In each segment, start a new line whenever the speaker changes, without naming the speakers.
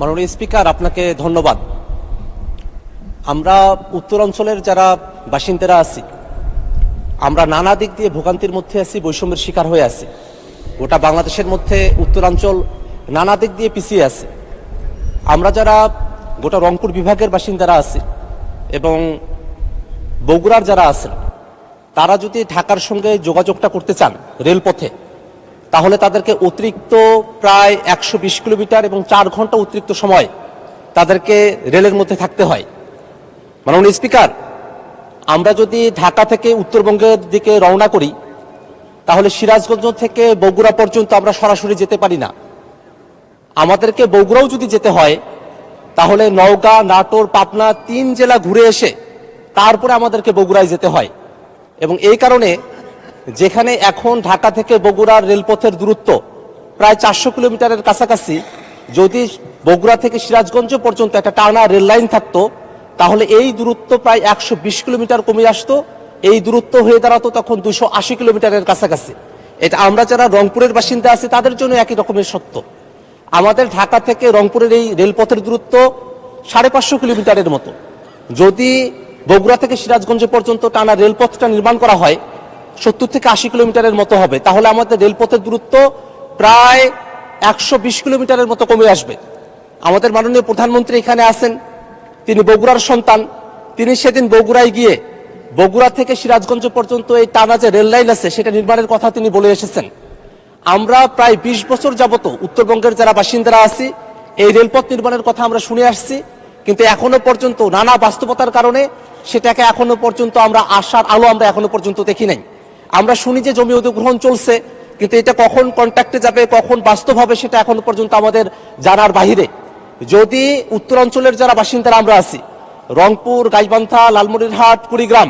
মাননীয় স্পিকার, আপনাকে ধন্যবাদ। আমরা উত্তরাঞ্চলের যারা বাসিন্দারা আছি, আমরা নানা দিক দিয়ে ভোগান্তির মধ্যে আছি, বৈষম্যের শিকার হয়ে আছি। গোটা বাংলাদেশের মধ্যে উত্তরাঞ্চল নানা দিক দিয়ে পিছিয়ে আছে। আমরা যারা গোটা রংপুর বিভাগের বাসিন্দারা আছি এবং বগুড়ার যারা আছেন, তারা যদি ঢাকার সঙ্গে যোগাযোগটা করতে চান রেলপথে, তাহলে তাদেরকে অতিরিক্ত প্রায় 120 কিলোমিটার এবং 4 ঘন্টা অতিরিক্ত সময় তাদেরকে রেলের মধ্যে থাকতে হয়। মাননীয় স্পিকার, আমরা যদি ঢাকা থেকে উত্তরবঙ্গের দিকে রওনা করি, তাহলে সিরাজগঞ্জ থেকে বগুড়া পর্যন্ত আমরা সরাসরি যেতে পারি না। আমাদেরকে বগুড়াও যদি যেতে হয়, তাহলে নওগাঁ, নাটোর, পাবনা 3 জেলা ঘুরে এসে তারপরে আমাদেরকে বগুড়ায় যেতে হয়। এবং এই কারণে যেখানে এখন ঢাকা থেকে বগুড়ার রেলপথের দূরত্ব প্রায় 400 কিলোমিটারের কাছাকাছি, যদি বগুড়া থেকে সিরাজগঞ্জ পর্যন্ত একটা টানা রেল লাইন থাকতো, তাহলে এই দূরত্ব প্রায় 120 কিলোমিটার কমে আসতো। এই দূরত্ব হয়ে দাঁড়াতো তখন 280 কিলোমিটারের কাছাকাছি। এটা আমরা যারা রংপুরের বাসিন্দা আছি তাদের জন্য একই রকমের সত্য। আমাদের ঢাকা থেকে রংপুরের এই রেলপথের দূরত্ব 550 কিলোমিটারের মতো। যদি বগুড়া থেকে সিরাজগঞ্জ পর্যন্ত টানা রেলপথটা নির্মাণ করা হয়, 70 থেকে 80 কিলোমিটারের মতো হবে। তাহলে আমাদের রেলপথের দূরত্ব প্রায় 120 কিলোমিটারের মতো কমে আসবে। আমাদের মাননীয় প্রধানমন্ত্রী এখানে আছেন, তিনি বগুড়ার সন্তান। তিনি সেদিন বগুড়ায় গিয়ে বগুড়া থেকে সিরাজগঞ্জ পর্যন্ত এই টানা যে রেল লাইন আছে সেটা নির্মাণের কথা তিনি বলে এসেছেন। আমরা প্রায় 20 বছর যাবত উত্তরবঙ্গের যারা বাসিন্দারা আছি, এই রেলপথ নির্মাণের কথা আমরা শুনে আসছি, কিন্তু এখনো পর্যন্ত নানা বাস্তবতার কারণে সেটাকে এখনো পর্যন্ত আমরা আশার আলো আমরা এখনো পর্যন্ত দেখি নাই। আমরা শুনি যে জমি অধিগ্রহণ চলছে, কিন্তু এটা কখন কন্ট্রাক্টে যাবে, কখন বাস্তব হবে, সেটা এখনো পর্যন্ত আমাদের জানার বাহিরে। যদি উত্তরাঞ্চলের যারা বাসিন্দারা আমরা আছি, রংপুর, গাইবান্ধা, লালমনিরহাট, কুড়িগ্রাম,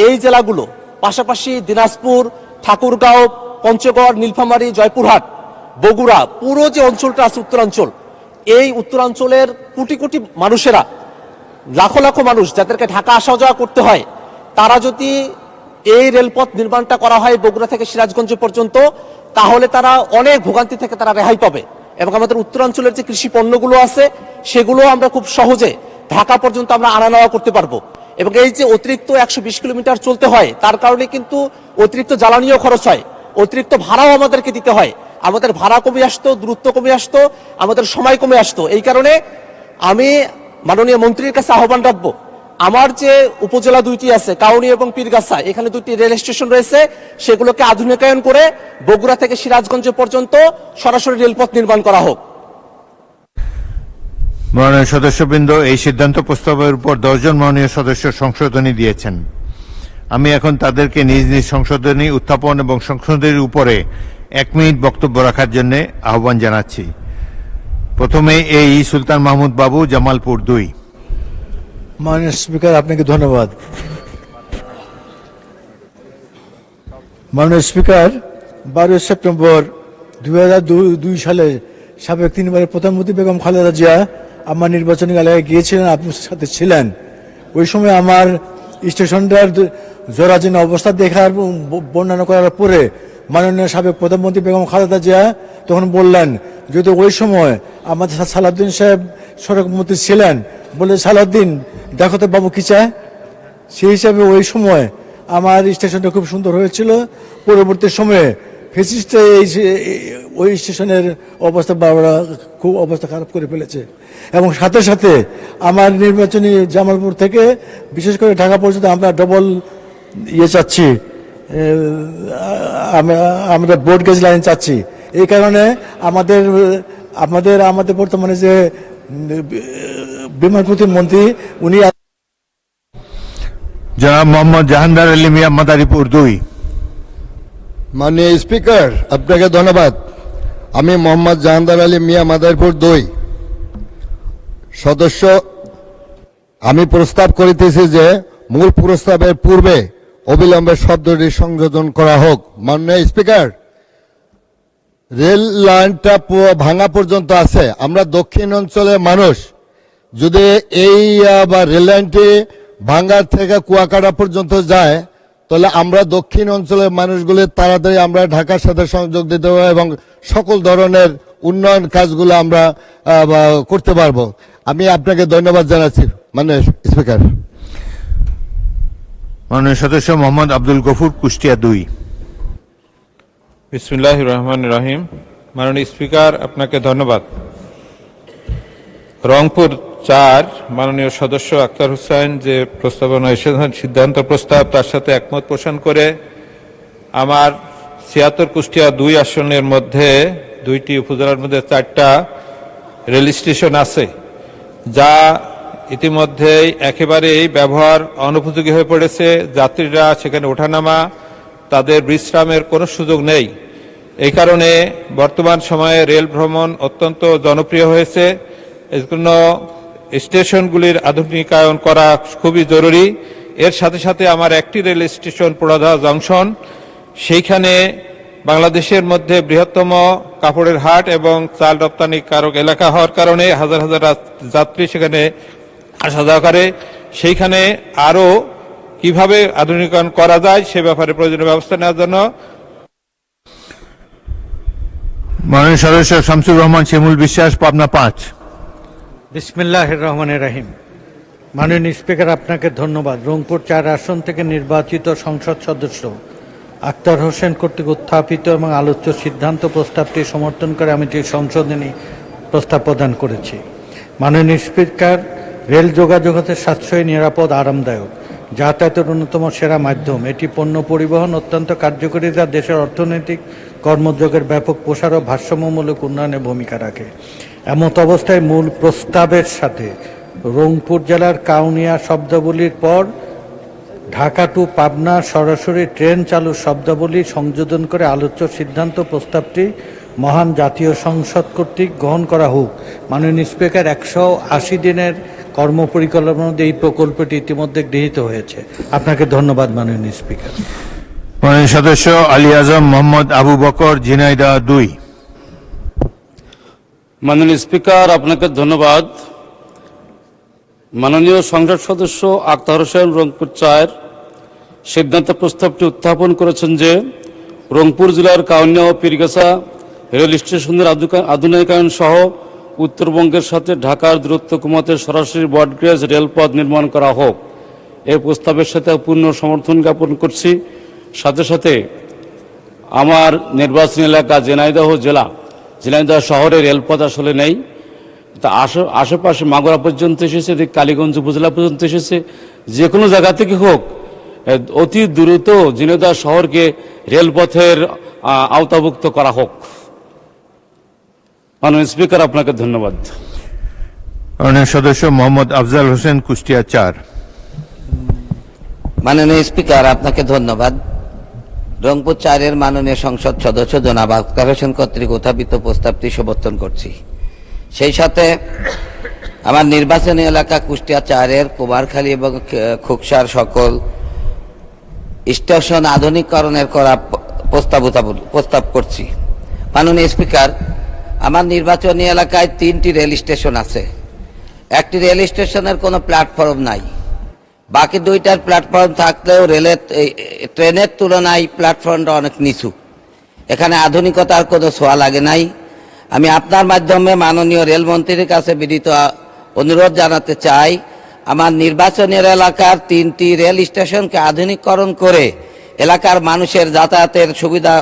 এই জেলাগুলো, পাশাপাশি দিনাজপুর, ঠাকুরগাঁও, পঞ্চগড়, নীলফামারী, জয়পুরহাট, বগুড়া, পুরো যে অঞ্চলটা আছে উত্তরাঞ্চল, এই উত্তরাঞ্চলের কোটি কোটি মানুষেরা, লাখো লাখো মানুষ যাদেরকে ঢাকা আসা যাওয়া করতে হয়, তারা যদি এই রেলপথ নির্মাণটা করা হয় বগুড়া থেকে সিরাজগঞ্জ পর্যন্ত, তাহলে তারা অনেক ভোগান্তি থেকে তারা রেহাই পাবে। এবং আমাদের উত্তরাঞ্চলের যে কৃষি পণ্যগুলো আছে সেগুলো আমরা খুব সহজে ঢাকা পর্যন্ত আমরা আনা নেওয়া করতে পারবো। এবং এই যে অতিরিক্ত 120 কিলোমিটার চলতে হয়, তার কারণে কিন্তু অতিরিক্ত জ্বালানিও খরচ হয়, অতিরিক্ত ভাড়াও আমাদেরকে দিতে হয়। আমাদের ভাড়া কমে আসতো, দূরত্ব কমে আসতো, আমাদের সময় কমে আসতো। এই কারণে আমি মাননীয় মন্ত্রীর কাছে আহ্বান রাখবো, আমার যে উপজেলা 2টি আছে, কাউনী এবং পীরগাছা, এখানে 2টি রেল স্টেশন রয়েছে, সেগুলোকে আধুনিকায়ন করে বগুড়া থেকে সিরাজগঞ্জ পর্যন্ত সরাসরি রেলপথ নির্মাণ করা হোক।
মাননীয় সদস্যবৃন্দ, এই সিদ্ধান্ত প্রস্তাবের উপর 10 জন মাননীয় সদস্য সংশোধনী দিয়েছেন। আমি এখন তাদেরকে নিজ নিজ সংশোধনী উত্থাপন এবং সংশোধনীর উপরে 1 মিনিট বক্তব্য রাখার জন্য আহ্বান জানাচ্ছি। প্রথমে এই সুলতান মাহমুদ বাবু, জামালপুর 2।
মাননীয় স্পিকার, আপনাকে ধন্যবাদ। মাননীয় স্পিকার, 12 সেপ্টেম্বর 2002 সালে সাবেক 3বারের প্রধানমন্ত্রী বেগম খালেদা জিয়া আমার নির্বাচনী এলাকায় গিয়েছিলেন, আপনার সাথে ছিলেন। ওই সময় আমার স্টেশনটার জরাজীর্ণ অবস্থা দেখার বর্ণনা করার পরে মাননীয় সাবেক প্রধানমন্ত্রী বেগম খালেদা জিয়া তখন বললেন, যদি ওই সময় আমাদের সালাউদ্দিন সাহেব সড়ক মন্ত্রী ছিলেন, বলে সালাউদ্দিন দেখো তো বাবু কি চায়। সেই হিসাবে ওই সময় আমার স্টেশনটা খুব সুন্দর হয়েছিল। পরবর্তী সময়ে ফেসিস্ট ওই স্টেশনের অবস্থা খুব অবস্থা খারাপ করে ফেলেছে। এবং সাথে সাথে আমার নির্বাচনী জামালপুর থেকে বিশেষ করে ঢাকা পর্যন্ত আমরা ডবল চাচ্ছি, আমরা ব্রড গেজ লাইন চাচ্ছি। এই কারণে আমাদের বর্তমানে যে বিমান প্রতিমন্ত্রী, উনি
জনাব মোহাম্মদ জাহাঙ্গীর আলী মিয়া, মাদারীপুর 2।
মাননীয় স্পিকার, আপনাকে ধন্যবাদ। আমি মোহাম্মদ জাহাঙ্গীর আলী মিয়া, মাদারীপুর 2 সদস্য। আমি প্রস্তাব করিতেছি যে মূল প্রস্তাবের পূর্বে অবিলম্বে শব্দটি সংযোজন করা হোক। মাননীয় স্পিকার, রেল লাইনটা ভাঙা পর্যন্ত আছে। আমরা দক্ষিণ অঞ্চলের মানুষ, যদি এই রেল লাইনটি ভাঙ্গার থেকে কুয়াকাটা পর্যন্ত যায়, তাহলে আমরা দক্ষিণ অঞ্চলের মানুষগুলি তাড়াতাড়ি আমরা ঢাকার সাথে সংযোগ দিতে হবে এবং সকল ধরনের উন্নয়ন কাজগুলো আমরা করতে পারবো। আমি আপনাকে ধন্যবাদ জানাচ্ছি মাননীয় স্পিকার।
মাননীয় সদস্য মোহাম্মদ আব্দুল গফুর, কুষ্টিয়া 2।
বিসমিল্লাহির রহমানির রহিম। মাননীয় স্পিকার, আপনাকে ধন্যবাদ। রংপুর 4 মাননীয় সদস্য আক্তার হোসেন যে প্রস্তাবনা এসেছেন, সিদ্ধান্ত প্রস্তাব, তার সাথে একমত পোষণ করে আমার 76 কুষ্টিয়া 2 আসনের মধ্যে 2টি উপজেলার মধ্যে 4টা রেল স্টেশন আছে, যা ইতিমধ্যেই একেবারেই ব্যবহার অনুপযোগী হয়ে পড়েছে। যাত্রীরা সেখানে ওঠানামা, তাদের বিশ্রামের কোনো সুযোগ নেই। এই কারণে বর্তমান সময়ে রেল ভ্রমণ অত্যন্ত জনপ্রিয় হয়েছে। এর জন্য স্টেশনগুলির আধুনিকায়ন করা খুবই জরুরি। এর সাথে সাথে আমার একটি রেল স্টেশন পোড়াদা জংশন, সেইখানে বাংলাদেশের মধ্যে বৃহত্তম কাপড়ের হাট এবং চাল রপ্তানিকারক এলাকা হওয়ার কারণে হাজার হাজার যাত্রী সেখানে আসা যাওয়া করে। সেইখানে আরও কিভাবে আধুনিকায়ন করা যায় সে ব্যাপারে প্রয়োজনীয় ব্যবস্থা নেওয়ার জন্য
মাননীয় সদস্য শামসুর রহমান শিমুল বিশ্বাস, পাবনা 5।
বিসমিল্লাহির রহমানির রহিম। মাননীয় স্পিকার, আপনাকে ধন্যবাদ। রংপুর 4 আসন থেকে নির্বাচিত সংসদ সদস্য আক্তার হোসেন কর্তৃক উত্থাপিত এবং আলোচ্য সিদ্ধান্ত প্রস্তাবটি সমর্থন করে আমি যে সংশোধনী প্রস্তাব প্রদান করেছি। মাননীয় স্পিকার, রেল যোগাযোগ হতে সাশ্রয়ী, নিরাপদ, আরামদায়ক, যাতায়াতের অন্যতম সেরা মাধ্যম। এটি পণ্য পরিবহন অত্যন্ত কার্যকরী, যা দেশের অর্থনৈতিক কর্মযোগের ব্যাপক প্রসার ও ভারসাম্যমূলক উন্নয়নে ভূমিকা রাখে। এমত অবস্থায় মূল প্রস্তাবের সাথে রংপুর জেলার কাউনিয়া শব্দাবলীর পর ঢাকা টু পাবনা সরাসরি ট্রেন চালুর শব্দাবলী সংযোজন করে আলোচ্য সিদ্ধান্ত প্রস্তাবটি মহান জাতীয় সংসদ কর্তৃক গ্রহণ করা হোক। মাননীয় স্পিকার, 180 দিনের কর্মপরিকল্পনার মধ্যে এই প্রকল্পটি ইতিমধ্যে গৃহীত হয়েছে। আপনাকে ধন্যবাদ মাননীয় স্পিকার।
মাননীয় সদস্য আলী আজম মোহাম্মদ আবু বকর, ঝিনাইদহ 2।
মাননীয় স্পিকার, আপনাকে ধন্যবাদ। মাননীয় সংসদ সদস্য আক্তার হোসেন রংপুর 4 সিদ্ধান্ত প্রস্তাবটি উত্থাপন করেছেন যে রংপুর জেলার কাউনিয়া ও পীরগাছা রেল স্টেশনের আধুনিকায়ন সহ উত্তরবঙ্গের সাথে ঢাকার দূরত্ব কমাতে সরাসরি ব্রডগেজ রেলপথ নির্মাণ করা হোক। এই প্রস্তাবের সাথে পূর্ণ সমর্থন জ্ঞাপন করছি। সাথে সাথে আমার নির্বাচনী এলাকা ঝিনাইদহ জেলা, ঝিনাইদহ শহরে রেলপথ আসলে নেই। তা আশেপাশে মাগুরা পর্যন্ত এসেছে, কালীগঞ্জ উপজেলা পর্যন্ত এসেছে। যে কোনো জায়গা থেকে হোক অতি দ্রুত ঝিনাইদহ শহরকে রেলপথের আওতাভুক্ত করা হোক। মাননীয় স্পিকার, আপনাকে ধন্যবাদ।
মাননীয় সদস্য মোহাম্মদ আফজাল হোসেন, কুষ্টিয়া 4।
মাননীয় স্পিকার, আপনাকে ধন্যবাদ। রংপুর 4-এর মাননীয় সংসদ সদস্য জনাব আক্তার হোসেন কর্তৃক উত্থাপিত প্রস্তাবটি সমর্থন করছি। সেই সাথে আমার নির্বাচনী এলাকা কুষ্টিয়া 4-এর কুমারখালী এবং খুকসার সকল স্টেশন আধুনিকরণের করা প্রস্তাব করছি। মাননীয় স্পিকার, আমার নির্বাচনী এলাকায় 3টি রেল স্টেশন আছে। একটি রেল স্টেশনের কোনো প্ল্যাটফর্ম নাই, বাকি 2টার প্ল্যাটফর্ম থাকলেও ট্রেনের তুলনায় প্ল্যাটফর্মটা অনেক নিচু। এখানে আধুনিকতার কোনো ছোঁয়া লাগে নাই। আমি আপনার মাধ্যমে মাননীয় রেলমন্ত্রীর কাছে বিনীত অনুরোধ জানাতে চাই, আমার নির্বাচনী এলাকার 3টি রেল স্টেশনকে আধুনিকরণ করে এলাকার মানুষের যাতায়াতের সুবিধা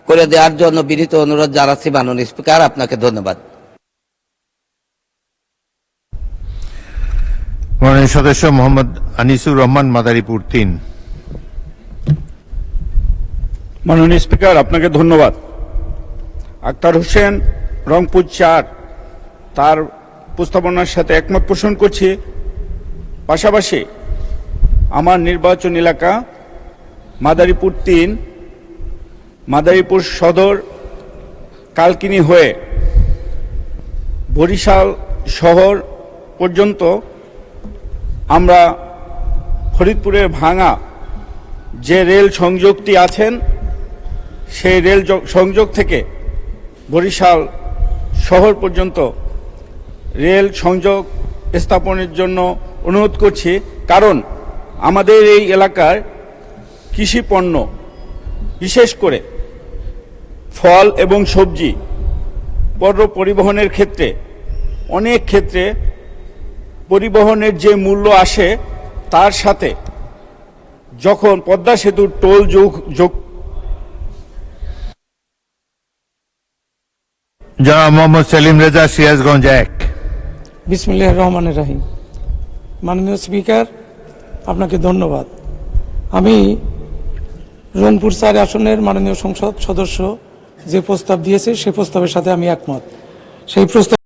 করে দেওয়ার জন্য বিনীত অনুরোধ জানাচ্ছি। মাননীয় স্পিকার, আপনাকে ধন্যবাদ।
মাননীয় সদস্য মোহাম্মদ আনিসুর রহমান, মাদারীপুর 3।
মাননীয় স্পিকার, আপনাকে ধন্যবাদ। আক্তার হোসেন রংপুর 4 তার প্রস্তাবনার সাথে একমত পোষণ করছি। পাশাপাশি আমার নির্বাচন এলাকা মাদারীপুর 3, মাদারীপুর সদর কালকিনি হয়ে বরিশাল শহর পর্যন্ত আমরা ফরিদপুরের ভাঙা যে রেল সংযোগটি আছেন সেই রেল সংযোগ থেকে বরিশাল শহর পর্যন্ত রেল সংযোগ স্থাপনের জন্য অনুরোধ করছি। কারণ আমাদের এই এলাকার কৃষি পণ্য, বিশেষ করে ফল এবং সবজি পণ্য পরিবহনের ক্ষেত্রে অনেক ক্ষেত্রে পরিবহনের যে মূল্য আসে তার সাথে যখন পদ্মা সেতুর টোল যোগ
জনাব মোহাম্মদ সেলিম রেজা, সিরাজগঞ্জ 1।
বিসমিল্লাহির রহমানির রহিম। মাননীয় স্পিকার, আপনাকে ধন্যবাদ। আমি রংপুর 4 আসনের মাননীয় সংসদ সদস্য যে প্রস্তাব দিয়েছে সেই প্রস্তাবের সাথে আমি একমত। সেই প্রস্তাব